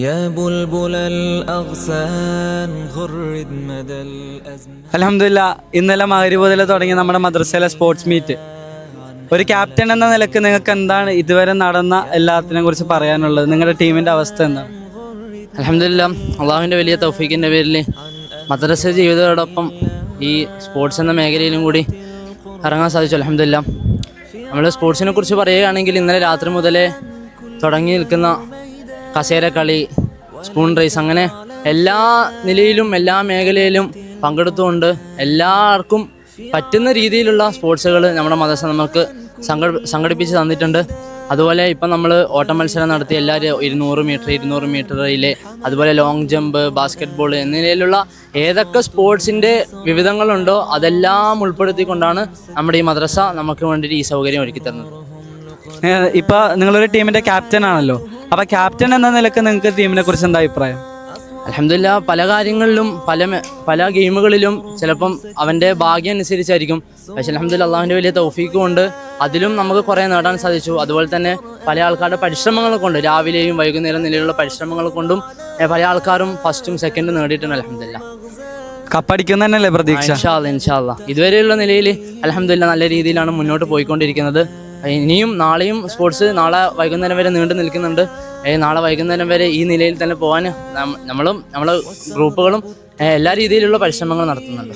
يا بلبل الأغصان غرد مدى الأزمان. അൽഹംദുലില്ലാ, ഇന്നലെ മഗ്‌രിബ് മുതൽ തുടങ്ങിയ നമ്മുടെ മദ്രസയിലെ സ്പോർട്സ് മീറ്റ്. ഒരു ക്യാപ്റ്റൻ എന്ന നിലക്ക് നിങ്ങൾക്ക് എന്താണ് ഇതുവരെ നടന്ന എല്ലാത്തിനെ കുറിച്ച് പറയാനുള്ളത്? നിങ്ങളുടെ ടീമിന്റെ അവസ്ഥ എന്താണ്? അൽഹംദുലില്ലാ, അള്ളാഹുവിൻ്റെ വലിയ തൗഫീഖിൻ്റെ പേരിൽ മദ്രസ ജീവിതത്തോടൊപ്പം ഈ സ്പോർട്സ് എന്ന മേഖലയിലും കൂടി ഇറങ്ങാൻ സാധിച്ചു. അൽഹംദുലില്ലാ, നമ്മൾ സ്പോർട്സിനെ കുറിച്ച് പറയുകയാണെങ്കിൽ ഇന്നലെ രാത്രി മുതലേ തുടങ്ങി നിൽക്കുന്ന കസേരക്കളി, സ്പൂൺ റേസ്, അങ്ങനെ എല്ലാ നിലയിലും എല്ലാ മേഖലയിലും പങ്കെടുത്തുകൊണ്ട് എല്ലാവർക്കും പറ്റുന്ന രീതിയിലുള്ള സ്പോർട്സുകൾ നമ്മുടെ മദ്രസ നമുക്ക് സംഘടിപ്പിച്ച് തന്നിട്ടുണ്ട്. അതുപോലെ ഇപ്പം നമ്മൾ ഓട്ട മത്സരം നടത്തി എല്ലാവരും 200 മീറ്റർ റിലേ, അതുപോലെ ലോങ് ജമ്പ്, ബാസ്കറ്റ് ബോൾ എന്നിവയിലുള്ള ഏതൊക്കെ സ്പോർട്സിൻ്റെ വിവിധങ്ങളുണ്ടോ അതെല്ലാം ഉൾപ്പെടുത്തിക്കൊണ്ടാണ് നമ്മുടെ ഈ മദ്രസ നമുക്ക് വേണ്ടിയിട്ട് ഈ സൗകര്യം ഒരുക്കി തരുന്നത്. ഇപ്പൊ നിങ്ങളൊരു ടീമിന്റെ ക്യാപ്റ്റൻ ആണല്ലോ, അപ്പൊ ക്യാപ്റ്റൻ എന്ന നിലക്ക് നിങ്ങൾക്ക് ടീമിനെ കുറിച്ച് എന്താ അഭിപ്രായം? അൽഹംദുലില്ലാ, പല കാര്യങ്ങളിലും പല ഗെയിമുകളിലും ചിലപ്പം അവൻ്റെ ഭാഗ്യം അനുസരിച്ചായിരിക്കും. പക്ഷേ അൽഹംദുലില്ലാ, അള്ളാഹുവിൻ്റെ വലിയ തൗഫീഖ് കൊണ്ട് അതിലും നമുക്ക് കുറേ നേടാൻ സാധിച്ചു. അതുപോലെ തന്നെ പല ആൾക്കാരുടെ പരിശ്രമങ്ങൾ കൊണ്ട്, രാവിലെയും വൈകുന്നേരം നിലയിലുള്ള പരിശ്രമങ്ങൾ കൊണ്ടും പല ആൾക്കാരും ഫസ്റ്റും സെക്കൻഡും നേടിയിട്ടുണ്ട്. അൽഹംദുലില്ലാ, കപ്പടിക്കുന്നതന്നെയല്ലേ പ്രതീക്ഷ? ഇൻഷാ അല്ലാഹ് ഇതുവരെയുള്ള നിലയിൽ അൽഹംദുലില്ലാ നല്ല രീതിയിലാണ് മുന്നോട്ട് പോയിക്കൊണ്ടിരിക്കുന്നത്. ഇനിയും നാളെയും സ്പോർട്സ് നാളെ വൈകുന്നേരം വരെ നീണ്ടു നിൽക്കുന്നുണ്ട്. നാളെ വൈകുന്നേരം വരെ ഈ നിലയിൽ തന്നെ പോകാൻ നമ്മളെ ഗ്രൂപ്പുകളും എല്ലാ രീതിയിലുള്ള പരിശ്രമങ്ങൾ നടത്തുന്നുണ്ട്.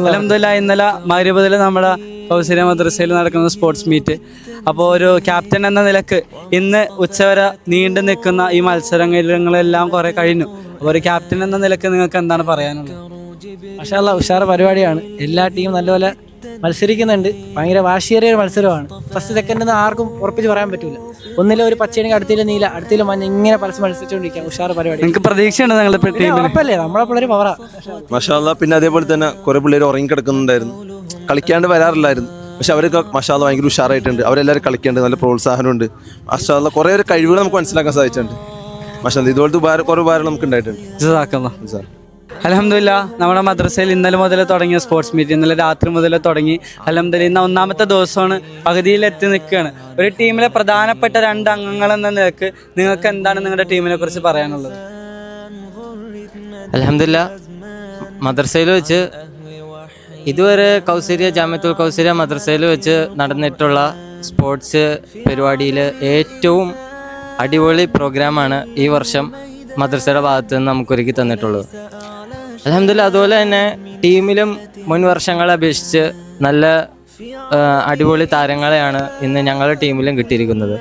അൽഹംദുലില്ലാ, ഇന്നലെ മഗ്‌രിബ് മുതൽ നമ്മുടെ കൗസര്യ മദ്രസയിൽ നടക്കുന്ന സ്പോർട്സ് മീറ്റ്. അപ്പോൾ ഒരു ക്യാപ്റ്റൻ എന്ന നിലക്ക് ഇന്ന് ഉച്ചവരെ നീണ്ടു നിൽക്കുന്ന ഈ മത്സരങ്ങളെല്ലാം കുറെ കഴിഞ്ഞു. അപ്പോൾ ഒരു ക്യാപ്റ്റൻ എന്ന നിലക്ക് നിങ്ങൾക്ക് എന്താണ് പറയാനുള്ളത്? മാഷാ അല്ലാഹ്, ഉഷാറ് പരിപാടിയാണ്. എല്ലാ ടീമും നല്ലപോലെ മത്സരിക്കുന്നുണ്ട്. ഭയങ്കര വാശിയേറിയ ഒരു മത്സരമാണ്. ഫസ്റ്റ് സെക്കൻഡ് ആർക്കും ഉറപ്പിച്ച് പറയാൻ പറ്റില്ല. ഒന്നിലെ ഒരു പച്ചയാണെങ്കിൽ അടുത്തിലെ നീല, അടുത്തിലെ മഞ്ഞ, ഇങ്ങനെ പരസ്യം മത്സരിച്ചുകൊണ്ടിരിക്കാം. ഉഷാറ് പരിപാടി. നിങ്ങൾക്ക് പ്രതീക്ഷയുണ്ട് നിങ്ങളുടെ ഉറപ്പല്ലേ? നമ്മളെ പിള്ളേർ പവറാ. മാഷാ അല്ലാഹ്. പിന്നെ അതേപോലെ തന്നെ കുറെ പിള്ളേർ ഉറങ്ങിക്കിടക്കുന്നുണ്ടായിരുന്നു, കളിക്കാണ്ട് വരാറില്ലായിരുന്നു. പക്ഷെ അവരൊക്കെ മാഷാ അല്ലാഹ് ഭയങ്കര ഉഷാറായിട്ടുണ്ട്. അവരെല്ലാവരും കളിക്കേണ്ട നല്ല പ്രോത്സാഹനമുണ്ട്. മാഷാ അല്ലാഹ് കുറേ ഒരു കഴിവുകൾ നമുക്ക് മനസ്സിലാക്കാൻ സാധിച്ചിട്ടുണ്ട്. മാഷാ അല്ലാഹ് ഇതുപോലത്തെ കുറേ ഉപകാരം നമുക്ക് ഉണ്ടായിട്ടുണ്ട്. അൽഹംദുലില്ലാ, നമ്മുടെ മദ്രസയിൽ ഇന്നലെ മുതൽ തുടങ്ങിയ സ്പോർട്സ് മീറ്റ് ഇന്നലെ രാത്രി മുതൽ തുടങ്ങി. അൽഹംദുലില്ലാ, ഇന്ന് ഒന്നാമത്തെ ദിവസമാണ്, പകുതിയിലെത്തി നിൽക്കുകയാണ്. ഒരു ടീമിലെ പ്രധാനപ്പെട്ട 2 അംഗങ്ങൾ എന്ന നിലക്ക് നിങ്ങൾക്ക് എന്താണ് നിങ്ങളുടെ ടീമിനെ കുറിച്ച് പറയാനുള്ളത്? അൽഹംദുലില്ലാ, മദ്രസയിൽ വെച്ച് ഇതുവരെ ജാമിഅത്തുൽ കൗസര്യ മദ്രസയിൽ വെച്ച് നടന്നിട്ടുള്ള സ്പോർട്സ് പരിപാടിയിൽ ഏറ്റവും അടിപൊളി പ്രോഗ്രാമാണ് ഈ വർഷം മദ്രസയുടെ ഭാഗത്ത് നിന്ന് നമുക്കൊരുക്കി തന്നിട്ടുള്ളത്. അൽഹംദുലില്ലാ, അതുപോലെ തന്നെ ടീമിലും മുൻ വർഷങ്ങളെ അപേക്ഷിച്ച് നല്ല അടിപൊളി താരങ്ങളെയാണ് ഇന്ന് ഞങ്ങളുടെ ടീമിലും കിട്ടിയിരിക്കുന്നത്.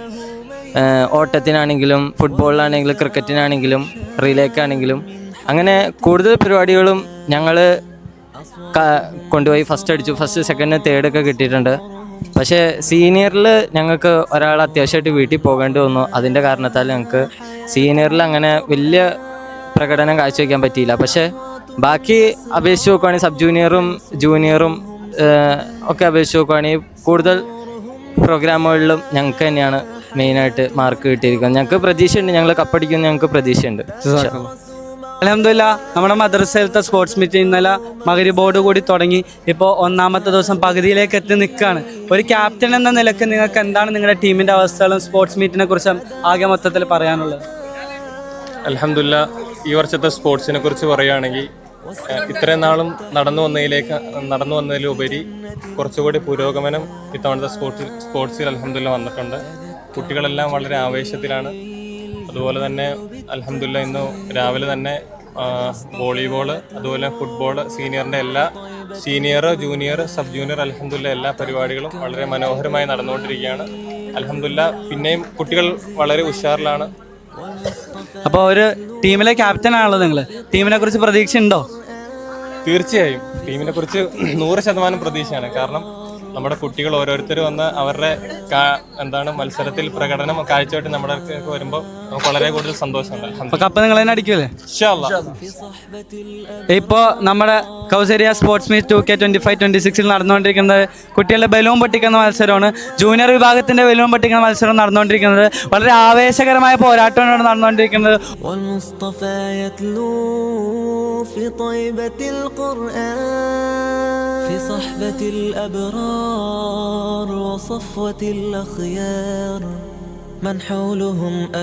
ഓട്ടത്തിനാണെങ്കിലും ഫുട്ബോളിലാണെങ്കിലും ക്രിക്കറ്റിനാണെങ്കിലും റിലേക്കാണെങ്കിലും അങ്ങനെ കൂടുതൽ പരിപാടികളും ഞങ്ങൾ കൊണ്ടുപോയി ഫസ്റ്റ് അടിച്ചു. ഫസ്റ്റ് സെക്കൻഡ് തേർഡ് ഒക്കെ കിട്ടിയിട്ടുണ്ട്. പക്ഷേ സീനിയറിൽ ഞങ്ങൾക്ക് ഒരാൾ അത്യാവശ്യമായിട്ട് വീട്ടിൽ പോകേണ്ടി വന്നു. അതിൻ്റെ കാരണത്താൽ ഞങ്ങൾക്ക് സീനിയറിൽ അങ്ങനെ വലിയ പ്രകടനം കാഴ്ചവെക്കാൻ പറ്റിയില്ല. പക്ഷേ ബാക്കി അപേക്ഷിച്ച് നോക്കുകയാണെങ്കിൽ സബ് ജൂനിയറും ജൂനിയറും ഒക്കെ അപേക്ഷിച്ച് നോക്കുകയാണെങ്കിൽ കൂടുതൽ പ്രോഗ്രാമുകളിലും ഞങ്ങൾക്ക് തന്നെയാണ് മെയിനായിട്ട് മാർക്ക് കിട്ടിയിരിക്കുന്നത്. ഞങ്ങൾക്ക് പ്രതീക്ഷയുണ്ട്, ഞങ്ങൾ കപ്പടിക്കുമെന്ന് ഞങ്ങൾക്ക് പ്രതീക്ഷയുണ്ട്. അൽഹംദുലില്ലാ, നമ്മുടെ മദ്രസയിലത്തെ സ്പോർട്സ് മീറ്റ് ഇന്നലെ മഗ്‌രിബോട് കൂടി തുടങ്ങി. ഇപ്പോൾ ഒന്നാമത്തെ ദിവസം പകുതിയിലേക്ക് എത്തി നിൽക്കുകയാണ്. ഒരു ക്യാപ്റ്റൻ എന്ന നിലക്ക് നിങ്ങൾക്ക് എന്താണ് നിങ്ങളുടെ ടീമിൻ്റെ അവസ്ഥകളും സ്പോർട്സ് മീറ്റിനെ കുറിച്ചും ആകെ മൊത്തത്തിൽ പറയാനുള്ളത്? അൽഹംദുലില്ലാ, ഈ വർഷത്തെ സ്പോർട്സിനെ കുറിച്ച് പറയുകയാണെങ്കിൽ ഇത്രയും നാളും നടന്നു വന്നതിലുപരി കുറച്ചുകൂടി പുരോഗമനം ഇത്തവണത്തെ സ്പോർട്സിൽ അൽഹംദുലില്ലാ വന്നിട്ടുണ്ട്. കുട്ടികളെല്ലാം വളരെ ആവേശത്തിലാണ്. അതുപോലെ തന്നെ അൽഹംദുലില്ലാ, ഇന്ന് രാവിലെ തന്നെ വോളിബോൾ, അതുപോലെ football, senior junior sub junior അൽഹംദുലില്ലാ എല്ലാ പരിപാടികളും വളരെ മനോഹരമായി നടന്നുകൊണ്ടിരിക്കുകയാണ്. അൽഹംദുലില്ലാ, പിന്നെയും കുട്ടികൾ വളരെ ഉഷാറിലാണ്. അപ്പോൾ ഒരു ടീമിലെ ക്യാപ്റ്റൻ ആണല്ലോ നിങ്ങൾ, ടീമിനെ കുറിച്ച് പ്രതീക്ഷ ഉണ്ടോ? തീർച്ചയായും ടീമിനെ കുറിച്ച് 100% പ്രതീക്ഷയാണ്. കാരണം നമ്മുടെ കുട്ടികൾ ഓരോരുത്തരും വന്ന് അവരുടെ മത്സരത്തിൽ പ്രകടനം കാഴ്ചയായിട്ട് നമ്മുടെ അടുത്തേക്ക് വരുമ്പോൾ നമുക്ക് വളരെ കൂടുതൽ സന്തോഷമുണ്ട്. കപ്പ് നിങ്ങൾ തന്നെ അടിക്കൂലേ? ഇൻഷാ അല്ലാഹ്. ഇപ്പോൾ നമ്മുടെ കൗസര്യ സ്പോർട്സ് മീറ്റ് 2K25-26 നടന്നുകൊണ്ടിരിക്കുന്നത് കുട്ടികളുടെ ബലൂൺ പൊട്ടിക്കുന്ന മത്സരമാണ്. ജൂനിയർ വിഭാഗത്തിന്റെ ബലൂൺ പൊട്ടിക്കുന്ന മത്സരം നടന്നുകൊണ്ടിരിക്കുന്നത്. വളരെ ആവേശകരമായ പോരാട്ടമാണ് നടന്നുകൊണ്ടിരിക്കുന്നത്. في صحبة الأبرار وصفوة الأخيار من حولهم